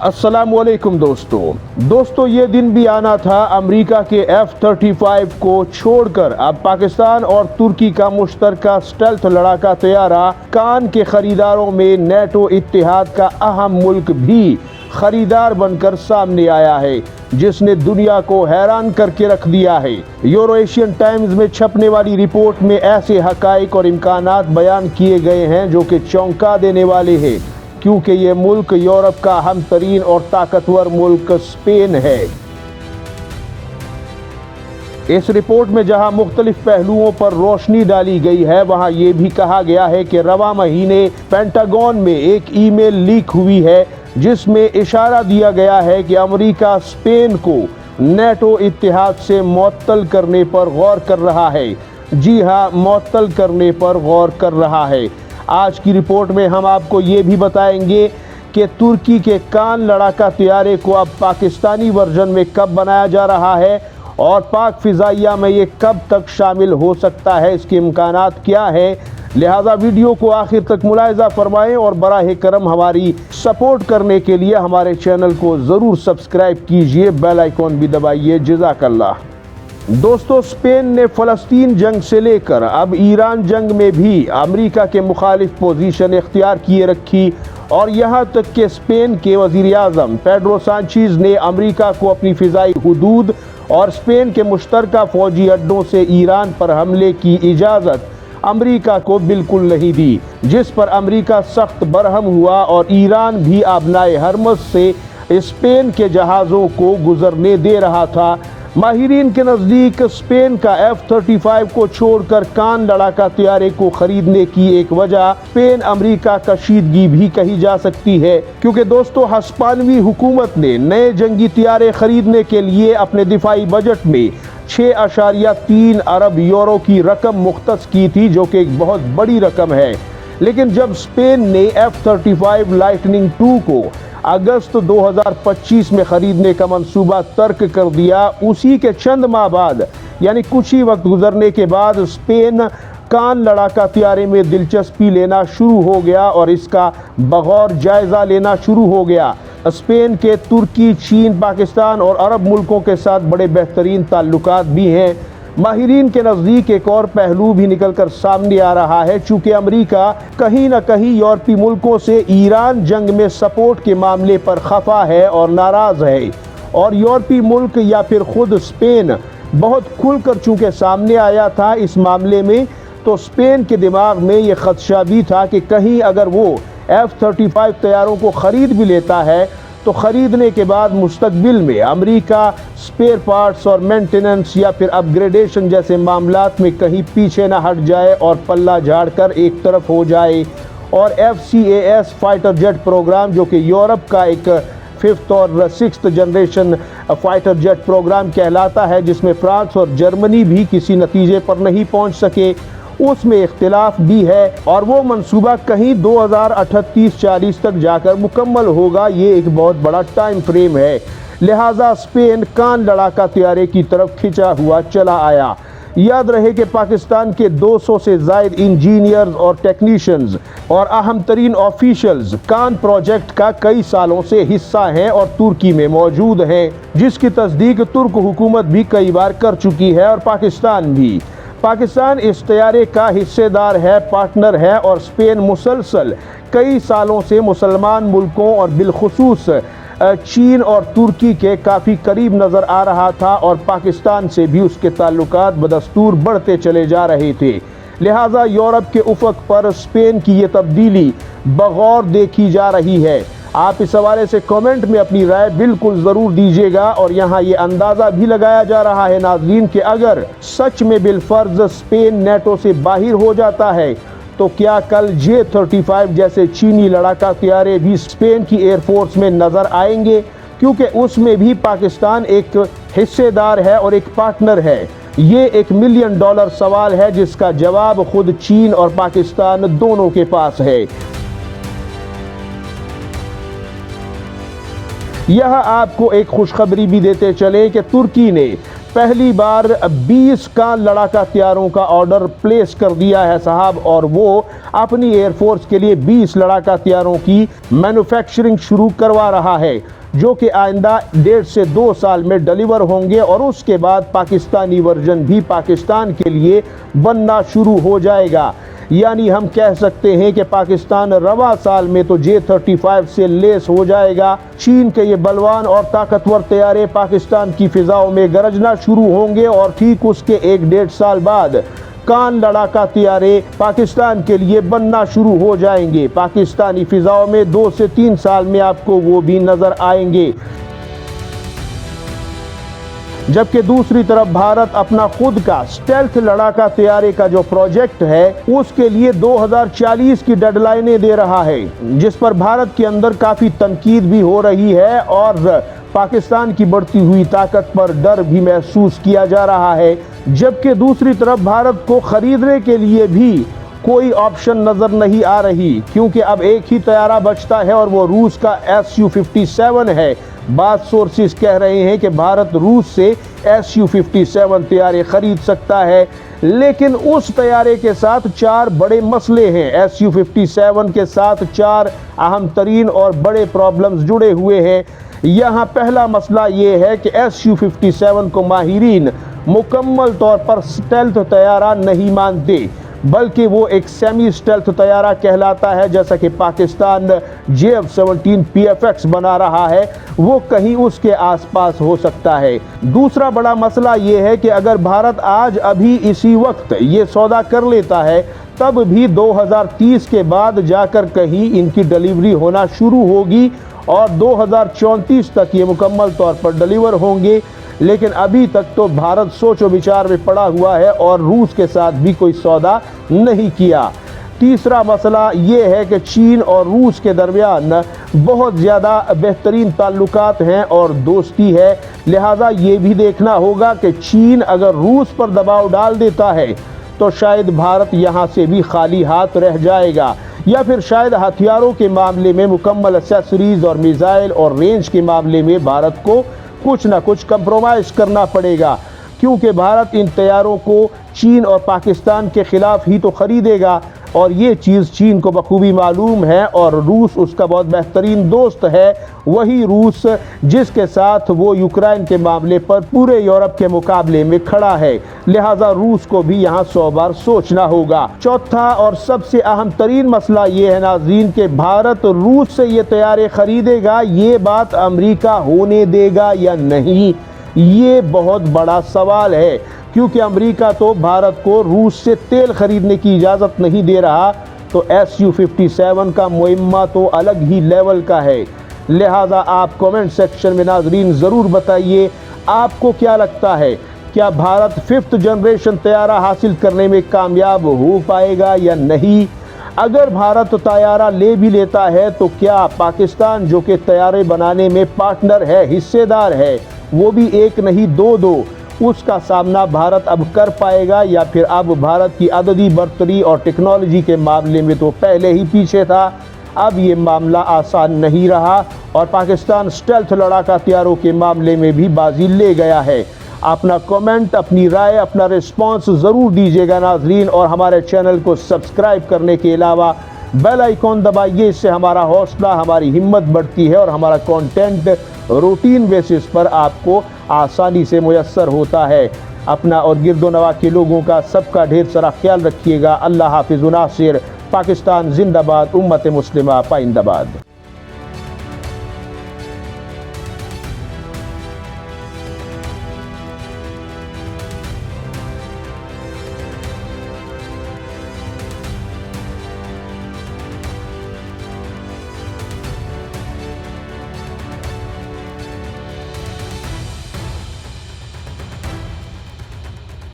अस्सलामुअलैकुम दोस्तों, ये दिन भी आना था अमेरिका के F-35 को छोड़कर अब पाकिस्तान और तुर्की का मुश्तरका स्टेल्थ लड़ाका तैयारा कान के खरीदारों में नेटो इत्तेहाद का अहम मुल्क भी खरीदार बनकर सामने आया है, जिसने दुनिया को हैरान करके रख दिया है। यूरो एशियन टाइम्स में छपने वाली रिपोर्ट में ऐसे हकाइक और इम्कानात बयान किए गए हैं जो कि चौंका देने वाले हैं, क्योंकि ये मुल्क यूरोप का अहम तरीन और ताकतवर मुल्क स्पेन है। इस रिपोर्ट में जहां मुख्तलिफ पहलुओं पर रोशनी डाली गई है, वहां ये भी कहा गया है कि रवा महीने पेंटागन में एक ईमेल लीक हुई है जिसमें इशारा दिया गया है कि अमेरिका स्पेन को नेटो इत्तेहाद से मुअत्तल करने पर गौर कर रहा है। जी हाँ, मुअत्तल करने पर गौर कर रहा है। आज की रिपोर्ट में हम आपको ये भी बताएंगे कि तुर्की के कान लड़ाका तैयारे को अब पाकिस्तानी वर्जन में कब बनाया जा रहा है और पाक फिजाइया में ये कब तक शामिल हो सकता है, इसके इम्कानात क्या है। लिहाजा वीडियो को आखिर तक मुलाहिजा फरमाएं और बराह करम हमारी सपोर्ट करने के लिए हमारे चैनल को ज़रूर सब्सक्राइब कीजिए, बेल आइकॉन भी दबाइए। जज़ाकल्लाह। दोस्तों, स्पेन ने फ़लस्तीन जंग से लेकर अब ईरान जंग में भी अमेरिका के मुखालिफ पोजीशन इख्तियार किए रखी और यहाँ तक कि स्पेन के वज़ीर आज़म पेड्रो सांचेज़ ने अमेरिका को अपनी फ़िज़ाई हुदूद और स्पेन के मुश्तरका फ़ौजी अड्डों से ईरान पर हमले की इजाज़त अमेरिका को बिल्कुल नहीं दी, जिस पर अमेरिका सख्त बरहम हुआ और ईरान भी आबनाए हरमज़ से स्पेन के जहाज़ों को गुजरने दे रहा था। माहिरीन के नज़दीक स्पेन का F-35 को छोड़कर कान लड़ाका तैयारे को खरीदने की एक वजह स्पेन अमेरिका कशीदगी भी कही जा सकती है, क्योंकि दोस्तों हस्पानवी हुकूमत ने नए जंगी तैयारे खरीदने के लिए अपने दिफाई बजट में 6.3 अरब यूरो की रकम मुख्तस की थी, जो कि एक बहुत बड़ी रकम है। लेकिन जब स्पेन ने F-35 लाइटनिंग II को अगस्त 2025 में खरीदने का मंसूबा तर्क कर दिया, उसी के चंद माह बाद यानी कुछ ही वक्त गुजरने के बाद स्पेन कान लड़ाका तैयारे में दिलचस्पी लेना शुरू हो गया और इसका बगौर जायज़ा लेना शुरू हो गया। स्पेन के तुर्की, चीन, पाकिस्तान और अरब मुल्कों के साथ बड़े बेहतरीन ताल्लुकात भी हैं। माहिरीन के नज़दीक एक और पहलू भी निकल कर सामने आ रहा है, चूँकि अमेरिका कहीं न कहीं यूरोपीय मुल्कों से ईरान जंग में सपोर्ट के मामले पर खफा है और नाराज़ है, और यूरोपीय मुल्क या फिर ख़ुद स्पेन बहुत खुलकर चूँकि सामने आया था इस मामले में, तो स्पेन के दिमाग में ये खदशा भी था कि कहीं अगर वो F-35 तैयारों को ख़रीद भी लेता है तो ख़रीदने के बाद मुस्तकबिल में अमेरिका स्पेयर पार्ट्स और मेंटेनेंस या फिर अपग्रेडेशन जैसे मामलात में कहीं पीछे ना हट जाए और पल्ला झाड़कर एक तरफ हो जाए। और FCAS फाइटर जेट प्रोग्राम, जो कि यूरोप का एक 5th और 6th generation fighter jet programme कहलाता है, जिसमें फ्रांस और जर्मनी भी किसी नतीजे पर नहीं पहुंच सके, उसमें इख्तिलाफ भी है और वो मंसूबा कहीं 2038-40 तक जाकर मुकम्मल होगा। ये एक बहुत बड़ा टाइम फ्रेम है। लिहाजा स्पेन कान लड़ाका तैयारे की तरफ खिंचा हुआ चला आया। याद रहे कि पाकिस्तान के 200 से ज़ायद इंजीनियर्स और टेक्नीशियंस और अहम तरीन ऑफिशियल्स कान प्रोजेक्ट का कई सालों से हिस्सा हैं और तुर्की में मौजूद हैं, जिसकी तस्दीक तुर्क हुकूमत भी कई बार कर चुकी है और पाकिस्तान भी। पाकिस्तान इस तैयारे का हिस्सेदार है, पार्टनर है, और स्पेन मुसलसल कई सालों से मुसलमान मुल्कों और बिलखुसूस चीन और तुर्की के काफ़ी करीब नज़र आ रहा था और पाकिस्तान से भी उसके ताल्लुकात बदस्तूर बढ़ते चले जा रहे थे। लिहाजा यूरोप के उफ़क़ पर स्पेन की ये तब्दीली बगौर देखी जा रही है। आप इस हवाले से कमेंट में अपनी राय बिल्कुल ज़रूर दीजिएगा। और यहाँ ये अंदाज़ा भी लगाया जा रहा है नाज़रीन कि अगर सच में बिलफर्ज स्पेन नेटो से बाहर हो जाता है तो क्या कल J-35 जैसे चीनी लड़ाका तैयारे भी स्पेन की एयरफोर्स में नज़र आएंगे, क्योंकि उसमें भी पाकिस्तान एक हिस्सेदार है और एक पार्टनर है। ये $1 मिलियन सवाल है जिसका जवाब खुद चीन और पाकिस्तान दोनों के पास है। यह आपको एक खुशखबरी भी देते चले कि तुर्की ने पहली बार 20 का लड़ाका हथियारों का ऑर्डर प्लेस कर दिया है साहब, और वो अपनी एयरफोर्स के लिए 20 लड़ाका हथियारों की मैन्युफैक्चरिंग शुरू करवा रहा है, जो कि आइंदा 1.5 से 2 साल में डिलीवर होंगे, और उसके बाद पाकिस्तानी वर्जन भी पाकिस्तान के लिए बनना शुरू हो जाएगा। यानी हम कह सकते हैं कि पाकिस्तान रवा साल में तो J-35 से लेस हो जाएगा। चीन के ये बलवान और ताकतवर तैयारे पाकिस्तान की फिजाओं में गरजना शुरू होंगे, और ठीक उसके 1-1.5 साल बाद कान लड़ाका हथियारे पाकिस्तान के लिए बनना शुरू हो जाएंगे। पाकिस्तानी फिजाओं में 2 से 3 साल में आपको वो भी नजर आएंगे। जबकि दूसरी तरफ भारत अपना खुद का स्टेल्थ लड़ाका तैयारे का जो प्रोजेक्ट है उसके लिए 2040 की डेडलाइनें दे रहा है, जिस पर भारत के अंदर काफी तनकीद भी हो रही है, और पाकिस्तान की बढ़ती हुई ताकत पर डर भी महसूस किया जा रहा है। जबकि दूसरी तरफ भारत को खरीदने के लिए भी कोई ऑप्शन नजर नहीं आ रही, क्योंकि अब एक ही तैयारा बचता है और वो रूस का Su-57 है। बात सोर्सेस कह रहे हैं कि भारत रूस से Su-57 तैयारे खरीद सकता है, लेकिन उस तैयारे के साथ 4 बड़े मसले हैं। Su-57 के साथ 4 अहम तरीन और बड़े प्रॉब्लम्स जुड़े हुए हैं। यहाँ पहला मसला ये है कि Su-57 को माहिरीन मुकम्मल तौर पर स्टेल्थ तैयारा नहीं मानते, बल्कि वो एक सेमी स्टेल्थ तैयारा कहलाता है। जैसा कि पाकिस्तान JF-17 PFX बना रहा है, वो कहीं उसके आसपास हो सकता है। दूसरा बड़ा मसला ये है कि अगर भारत आज अभी इसी वक्त ये सौदा कर लेता है, तब भी 2030 के बाद जाकर कहीं इनकी डिलीवरी होना शुरू होगी, और 2034 तक ये मुकम्मल तौर पर डिलीवर होंगे। लेकिन अभी तक तो भारत सोचो विचार में पड़ा हुआ है और रूस के साथ भी कोई सौदा नहीं किया। तीसरा मसला ये है कि चीन और रूस के दरमियान बहुत ज़्यादा बेहतरीन ताल्लुकात हैं और दोस्ती है, लिहाजा ये भी देखना होगा कि चीन अगर रूस पर दबाव डाल देता है तो शायद भारत यहाँ से भी खाली हाथ रह जाएगा, या फिर शायद हथियारों के मामले में मुकम्मल एक्सेसरीज और मिसाइल और रेंज के मामले में भारत को कुछ ना कुछ कंप्रोमाइज़ करना पड़ेगा, क्योंकि भारत इन तैयारों को चीन और पाकिस्तान के खिलाफ ही तो खरीदेगा, और ये चीज़ चीन को बखूबी मालूम है। और रूस उसका बहुत बेहतरीन दोस्त है, वही रूस जिसके साथ वो यूक्रेन के मामले पर पूरे यूरोप के मुकाबले में खड़ा है, लिहाजा रूस को भी यहाँ 100 बार सोचना होगा। चौथा और सबसे अहम तरीन मसला ये है नाज़रीन कि भारत रूस से ये तैयारे खरीदेगा, ये बात अमेरिका होने देगा या नहीं, ये बहुत बड़ा सवाल है, क्योंकि अमेरिका तो भारत को रूस से तेल खरीदने की इजाज़त नहीं दे रहा, तो Su-57 का मुहिम्मा तो अलग ही लेवल का है। लिहाजा आप कमेंट सेक्शन में नाजरीन ज़रूर बताइए आपको क्या लगता है, क्या भारत 5th जनरेशन तैयारा हासिल करने में कामयाब हो पाएगा या नहीं। अगर भारत तैयारा ले भी लेता है तो क्या पाकिस्तान जो कि तैयारे बनाने में पार्टनर है, हिस्सेदार है, वो भी एक नहीं दो, उसका सामना भारत अब कर पाएगा, या फिर अब भारत की अददी बर्तरी और टेक्नोलॉजी के मामले में तो पहले ही पीछे था, अब ये मामला आसान नहीं रहा और पाकिस्तान स्टेल्थ लड़ाका हथियारों के मामले में भी बाजी ले गया है। अपना कमेंट, अपनी राय, अपना रिस्पांस ज़रूर दीजिएगा नाजरीन, और हमारे चैनल को सब्सक्राइब करने के अलावा बेल आइकॉन दबाइए, इससे हमारा हौसला, हमारी हिम्मत बढ़ती है और हमारा कंटेंट रूटीन बेसिस पर आपको आसानी से मुयस्सर होता है। अपना और गिरदो नवा के लोगों का सबका ढेर सारा ख्याल रखिएगा। अल्लाह हाफिज़ व नासिर। पाकिस्तान जिंदाबाद, उम्मत मुस्लिमा पाइंदाबाद।